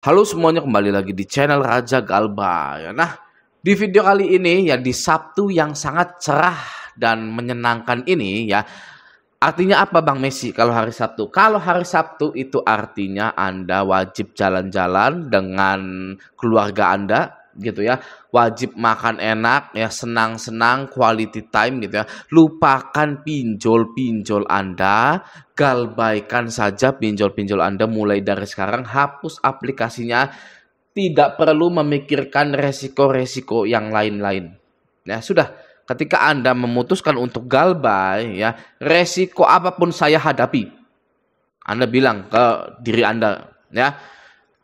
Halo semuanya, kembali lagi di channel Raja Galba ya. Nah, di video kali ini ya, di Sabtu yang sangat cerah dan menyenangkan ini ya. Artinya apa Bang Messi kalau hari Sabtu? Kalau hari Sabtu itu artinya Anda wajib jalan-jalan dengan keluarga Anda gitu ya. Wajib makan enak ya, senang-senang, quality time gitu ya. Lupakan pinjol-pinjol Anda, galbaikan saja pinjol-pinjol Anda mulai dari sekarang, hapus aplikasinya, tidak perlu memikirkan resiko-resiko yang lain-lain. Ya sudah, ketika Anda memutuskan untuk galbay ya, resiko apapun saya hadapi. Anda bilang ke diri Anda ya,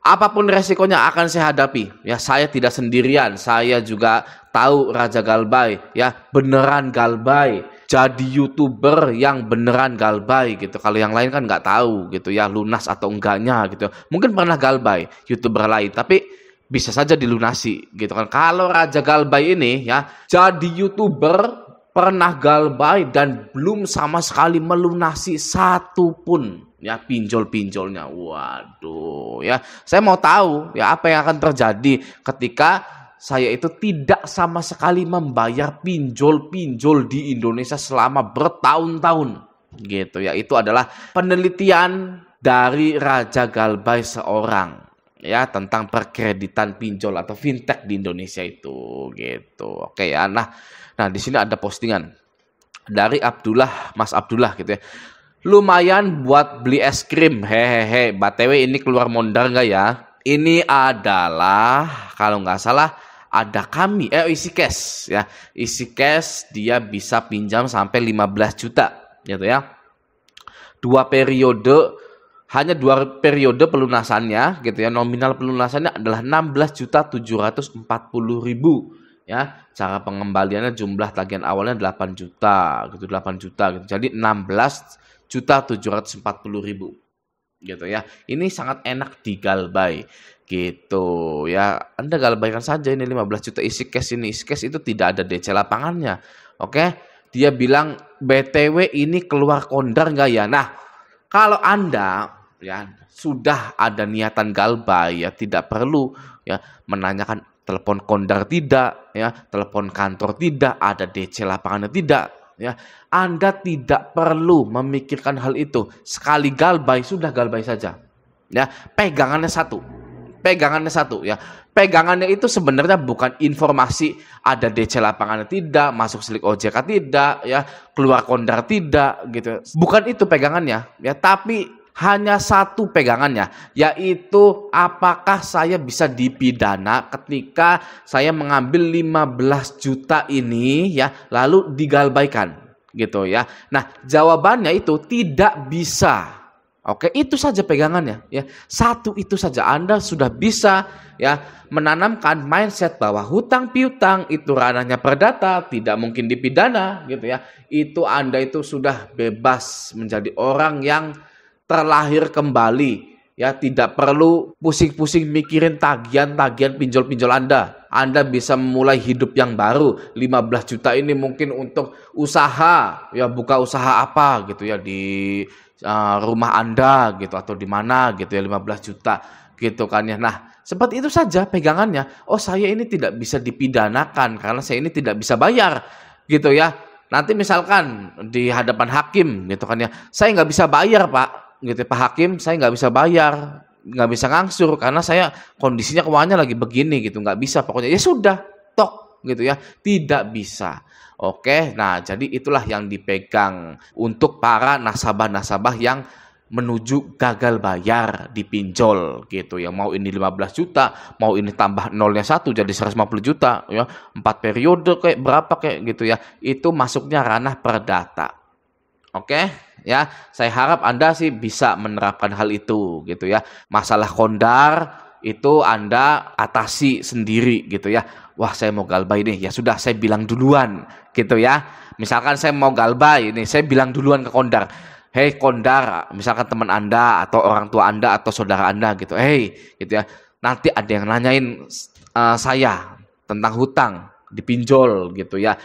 apapun resikonya akan saya hadapi. Ya, saya tidak sendirian. Saya juga tahu Raja Galbay ya, beneran galbay. Jadi YouTuber yang beneran galbay gitu. Kalau yang lain kan nggak tahu gitu ya, lunas atau enggaknya gitu. Mungkin pernah galbay YouTuber lain, tapi bisa saja dilunasi gitu kan. Kalau Raja Galbay ini ya, jadi YouTuber, pernah galbay dan belum sama sekali melunasi satu pun ya pinjol-pinjolnya. Waduh ya, saya mau tahu ya apa yang akan terjadi ketika saya itu tidak sama sekali membayar pinjol-pinjol di Indonesia selama bertahun-tahun gitu ya. Itu adalah penelitian dari Raja Galbay seorang ya, tentang perkreditan pinjol atau fintech di Indonesia itu gitu. Oke ya. Nah di sini ada postingan dari Abdullah, Mas Abdullah gitu ya. Lumayan buat beli es krim. Hehehe. BTW ini keluar mondar nggak ya? Ini adalah kalau nggak salah ada kami isi cash ya. Isi cash dia bisa pinjam sampai 15 juta gitu ya. Hanya dua periode pelunasannya gitu ya. Nominal pelunasannya adalah 16.740.000 ya. Cara pengembaliannya, jumlah tagihan awalnya 8 juta gitu, 8 juta gitu. Jadi 16.740.000 gitu ya. Ini sangat enak digalbay gitu ya. Anda galbaikan saja ini 15 juta isi cash ini. Isi cash itu tidak ada DC lapangannya. Oke. Dia bilang BTW ini keluar kondar enggak ya? Nah, kalau Anda ya sudah ada niatan galbay ya, tidak perlu ya menanyakan telepon kondar tidak ya, telepon kantor tidak, ada DC lapangannya tidak ya. Anda tidak perlu memikirkan hal itu. Sekali galbay sudah galbay saja. Ya, pegangannya satu ya. Pegangannya itu sebenarnya bukan informasi ada DC lapangannya tidak, masuk slik OJK tidak ya, keluar kondar tidak gitu. Bukan itu pegangannya ya, tapi hanya satu pegangannya, yaitu apakah saya bisa dipidana ketika saya mengambil 15 juta ini ya, lalu digalbaikan gitu ya. Nah, jawabannya itu tidak bisa. Oke, itu saja pegangannya ya. Satu itu saja, Anda sudah bisa ya menanamkan mindset bahwa hutang piutang itu ranahnya perdata, tidak mungkin dipidana gitu ya. Itu Anda itu sudah bebas menjadi orang yang terlahir kembali ya, tidak perlu pusing-pusing mikirin tagihan-tagihan pinjol-pinjol Anda. Anda bisa memulai hidup yang baru. 15 juta ini mungkin untuk usaha ya, buka usaha apa gitu ya di rumah Anda gitu atau di mana gitu ya, 15 juta gitu kan ya. Nah, seperti itu saja pegangannya. Oh, saya ini tidak bisa dipidanakan karena saya ini tidak bisa bayar gitu ya. Nanti misalkan di hadapan hakim gitu kan ya, saya nggak bisa bayar Pak gitu ya, Pak Hakim, saya nggak bisa bayar, nggak bisa ngangsur karena saya kondisinya keuangannya lagi begini gitu, nggak bisa pokoknya. Ya sudah, tok gitu ya, tidak bisa. Oke, nah jadi itulah yang dipegang untuk para nasabah-nasabah yang menuju gagal bayar di pinjol gitu ya. Mau ini 15 juta, mau ini tambah nolnya 1 jadi 150 juta ya. 4 periode kayak berapa kayak gitu ya. Itu masuknya ranah perdata. Oke, ya. Saya harap Anda sih bisa menerapkan hal itu gitu ya. Masalah kondar itu Anda atasi sendiri gitu ya. Wah, saya mau galbay nih. Ya sudah, saya bilang duluan gitu ya. Misalkan saya mau galbay ini, saya bilang duluan ke kondar. Hei kondar, misalkan teman Anda atau orang tua Anda atau saudara Anda gitu. Hei, gitu ya. Nanti ada yang nanyain saya tentang hutang dipinjol gitu ya.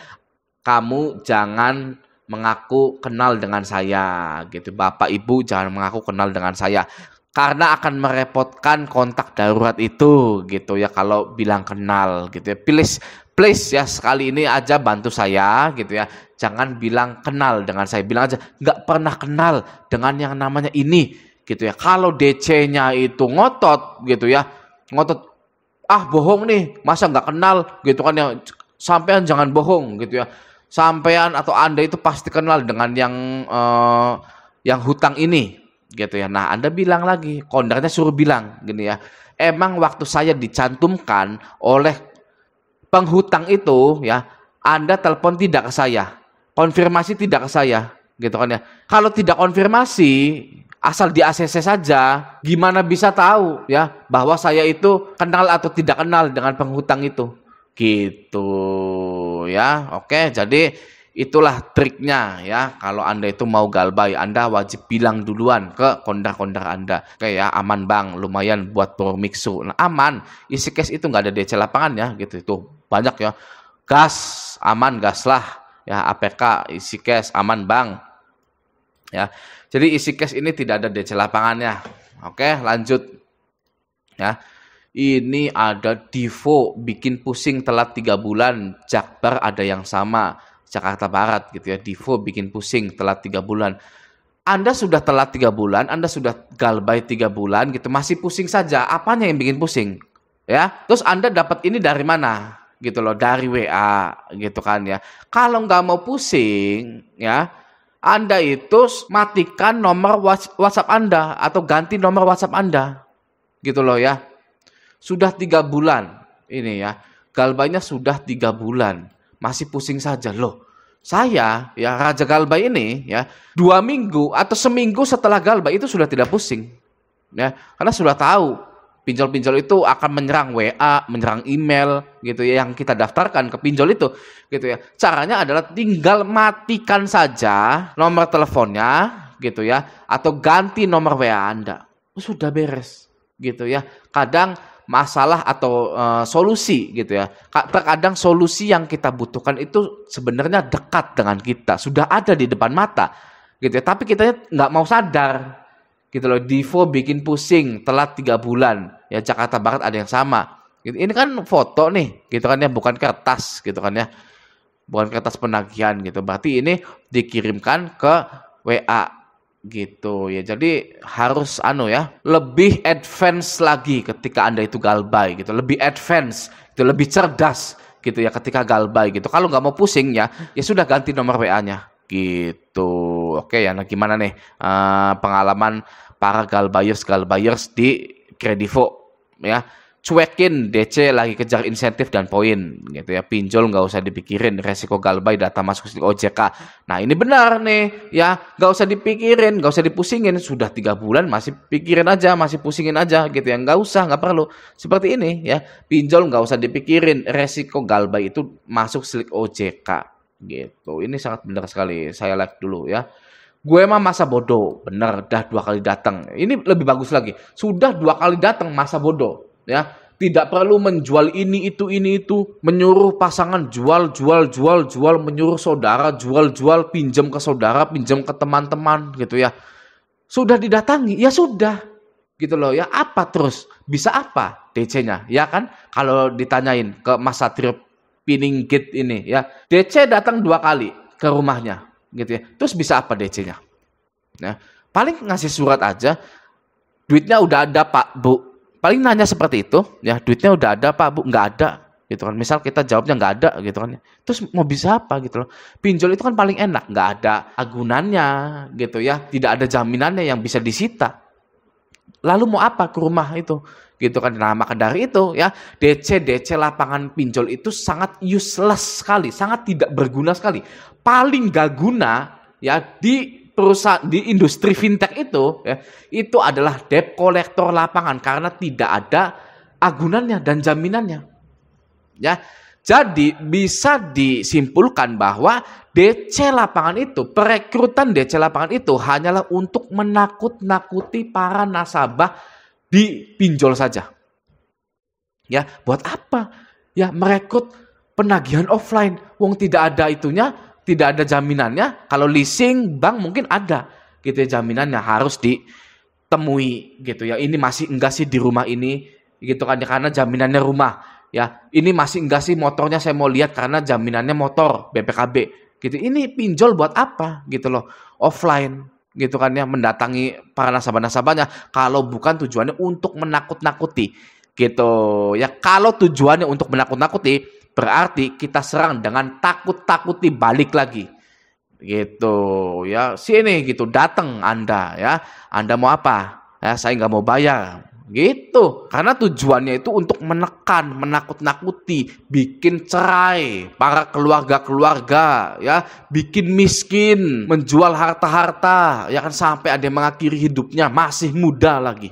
Kamu jangan mengaku kenal dengan saya gitu. Bapak Ibu jangan mengaku kenal dengan saya. karena akan merepotkan kontak darurat itu gitu ya kalau bilang kenal gitu ya. Please ya sekali ini aja bantu saya gitu ya. Jangan bilang kenal dengan saya, bilang aja nggak pernah kenal dengan yang namanya ini gitu ya. Kalau DC-nya itu ngotot gitu ya, ngotot bohong nih, masa nggak kenal gitu kan ya. Sampean jangan bohong gitu ya. Sampean atau Anda itu pasti kenal dengan yang hutang ini gitu ya. Nah, Anda bilang lagi, kondarnya suruh bilang gini ya. Emang waktu saya dicantumkan oleh penghutang itu ya, Anda telepon tidak ke saya, konfirmasi tidak ke saya, gitu kan ya. Kalau tidak konfirmasi, asal di ACC saja, gimana bisa tahu ya bahwa saya itu kenal atau tidak kenal dengan penghutang itu, gitu ya. Oke, jadi itulah triknya ya. Kalau Anda itu mau galbay, Anda wajib bilang duluan ke kondar-kondar Anda. Oke ya, aman bang, lumayan buat Promiksu. Nah, aman, isi cash itu nggak ada DC lapangan ya, gitu. Itu banyak ya. Gas, aman, gas lah. Ya, APK, isi cash, aman bang. Ya, jadi isi cash ini tidak ada DC lapangannya. Oke, lanjut. Ya, ini ada Divo bikin pusing telat 3 bulan. Jakbar ada yang sama. Jakarta Barat gitu ya. Divo bikin pusing telat 3 bulan. Anda sudah telat 3 bulan, Anda sudah galbay 3 bulan gitu, masih pusing saja. Apanya yang bikin pusing? Ya, terus Anda dapat ini dari mana? Gitu loh, dari WA gitu kan ya. Kalau nggak mau pusing ya, Anda itu matikan nomor WhatsApp Anda atau ganti nomor WhatsApp Anda. Gitu loh ya. Sudah 3 bulan ini ya. Galbaynya sudah 3 bulan. Masih pusing saja loh. Saya ya Raja Galbay ini ya 2 minggu atau seminggu setelah galbay itu sudah tidak pusing. Ya, karena sudah tahu pinjol-pinjol itu akan menyerang WA, menyerang email gitu ya yang kita daftarkan ke pinjol itu gitu ya. Caranya adalah tinggal matikan saja nomor teleponnya gitu ya atau ganti nomor WA Anda. Sudah beres gitu ya. Kadang masalah atau solusi gitu ya. Terkadang solusi yang kita butuhkan itu sebenarnya dekat dengan kita, sudah ada di depan mata gitu ya. Tapi kita nggak mau sadar. Gitu loh, Divo bikin pusing telat 3 bulan ya. Jakarta Barat ada yang sama gitu. Ini kan foto nih gitu kan ya, bukan kertas gitu kan ya, bukan kertas penagihan gitu. Berarti ini dikirimkan ke WA gitu ya. Jadi harus ya lebih advance lagi ketika Anda itu galbay gitu, lebih advance gitu, lebih cerdas gitu ya ketika galbay gitu. Kalau nggak mau pusing ya sudah ganti nomor WA-nya gitu. Oke ya, nah gimana nih pengalaman para galbayers di Kredivo ya. Cuekin DC, lagi kejar insentif dan poin gitu ya. Pinjol nggak usah dipikirin, resiko galbay data masuk ke OJK. Nah ini benar nih ya, nggak usah dipikirin, nggak usah dipusingin. Sudah 3 bulan masih pikirin aja, masih pusingin aja gitu ya. Nggak usah, nggak perlu seperti ini ya. Pinjol nggak usah dipikirin, resiko galbay itu masuk slik OJK gitu. Ini sangat benar sekali, saya like dulu ya. Gue mah masa bodoh, bener, dah 2 kali datang. Ini lebih bagus lagi, sudah 2 kali datang masa bodoh ya. Tidak perlu menjual ini itu, menyuruh pasangan jual, menyuruh saudara jual, pinjam ke saudara, pinjam ke teman-teman gitu ya. Sudah didatangi, ya sudah gitu loh ya. Apa terus? Bisa apa DC-nya? Ya kan? Kalau ditanyain ke Mas Satrio Pininggit ini ya, DC datang 2 kali ke rumahnya gitu ya. Terus bisa apa DC-nya? Nah, paling ngasih surat aja. Duitnya udah ada, Pak, Bu. Paling nanya seperti itu, ya, duitnya udah ada, Pak, Bu. Nggak ada gitu kan. Misal kita jawabnya nggak ada gitu kan. Terus mau bisa apa gitu loh. Pinjol itu kan paling enak, nggak ada agunannya gitu ya. Tidak ada jaminannya yang bisa disita. Lalu mau apa ke rumah itu? Gitu kan. Nah, maka dari itu ya, DC lapangan pinjol itu sangat useless sekali, sangat tidak berguna sekali. Paling gak guna ya di perusahaan, di industri fintech itu ya, itu adalah debt collector lapangan karena tidak ada agunannya dan jaminannya. Ya. Jadi bisa disimpulkan bahwa DC lapangan itu, perekrutan DC lapangan itu hanyalah untuk menakut-nakuti para nasabah di pinjol saja. Ya, buat apa? Ya, merekrut penagihan offline. Wong tidak ada itunya, tidak ada jaminannya. Kalau leasing bank mungkin ada gitu ya, jaminannya harus temui gitu ya. Ini masih enggak sih di rumah ini gitu kan ya, karena jaminannya rumah ya. Ini masih enggak sih motornya, saya mau lihat karena jaminannya motor BPKB gitu. Ini pinjol buat apa gitu loh, offline gitu kan ya, mendatangi para nasabah-nasabahnya kalau bukan tujuannya untuk menakut-nakuti gitu ya. Kalau tujuannya untuk menakut-nakuti, berarti kita serang dengan takut-takuti balik lagi gitu ya. Sini gitu, datang Anda ya, Anda mau apa ya, saya nggak mau bayar gitu, karena tujuannya itu untuk menekan, menakut-nakuti, bikin cerai para keluarga-keluarga ya, bikin miskin, menjual harta-harta ya kan, sampai ada yang mengakhiri hidupnya masih muda lagi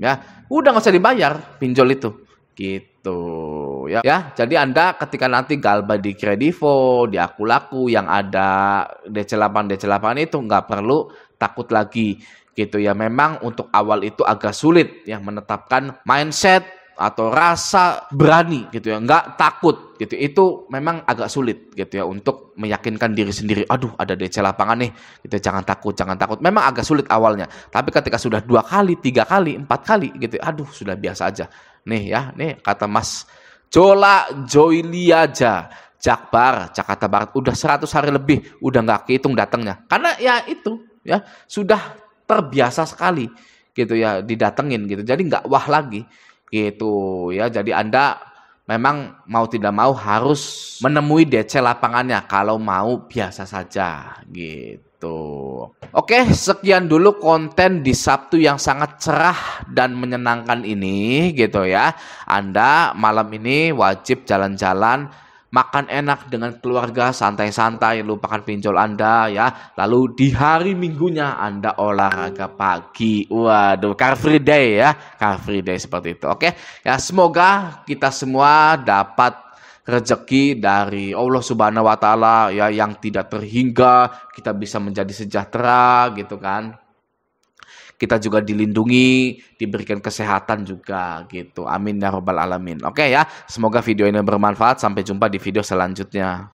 ya. Udah nggak usah dibayar pinjol itu gitu ya. Ya, jadi Anda ketika nanti galbay di Kredivo, di Akulaku yang ada DC8 itu nggak perlu takut lagi gitu ya. Memang untuk awal itu agak sulit ya menetapkan mindset atau rasa berani gitu ya, nggak takut gitu. Itu memang agak sulit gitu ya untuk meyakinkan diri sendiri. Aduh, ada DC lapangan nih gitu, jangan takut, jangan takut. Memang agak sulit awalnya, tapi ketika sudah 2 kali, 3 kali, 4 kali gitu, aduh sudah biasa aja. Nih ya, nih kata Mas Jola Joyliaja Jakbar, Jakarta Barat, udah 100 hari lebih, udah nggak kehitung datangnya. Karena ya itu ya, sudah terbiasa sekali gitu ya didatengin gitu. Jadi nggak wah lagi gitu ya. Jadi Anda memang mau tidak mau harus menemui DC lapangannya kalau mau biasa saja gitu. Oke, sekian dulu konten di Sabtu yang sangat cerah dan menyenangkan ini gitu ya. Anda malam ini wajib jalan-jalan, makan enak dengan keluarga, santai-santai, lupakan pinjol Anda ya. Lalu di hari Minggunya Anda olahraga pagi. Waduh, Car Free Day ya. Car Free Day seperti itu. Oke. Ya, semoga kita semua dapat rezeki dari Allah Subhanahu wa taala ya, yang tidak terhingga, kita bisa menjadi sejahtera gitu kan. Kita juga dilindungi, diberikan kesehatan juga gitu. Amin ya robbal alamin. Oke ya, semoga video ini bermanfaat. Sampai jumpa di video selanjutnya.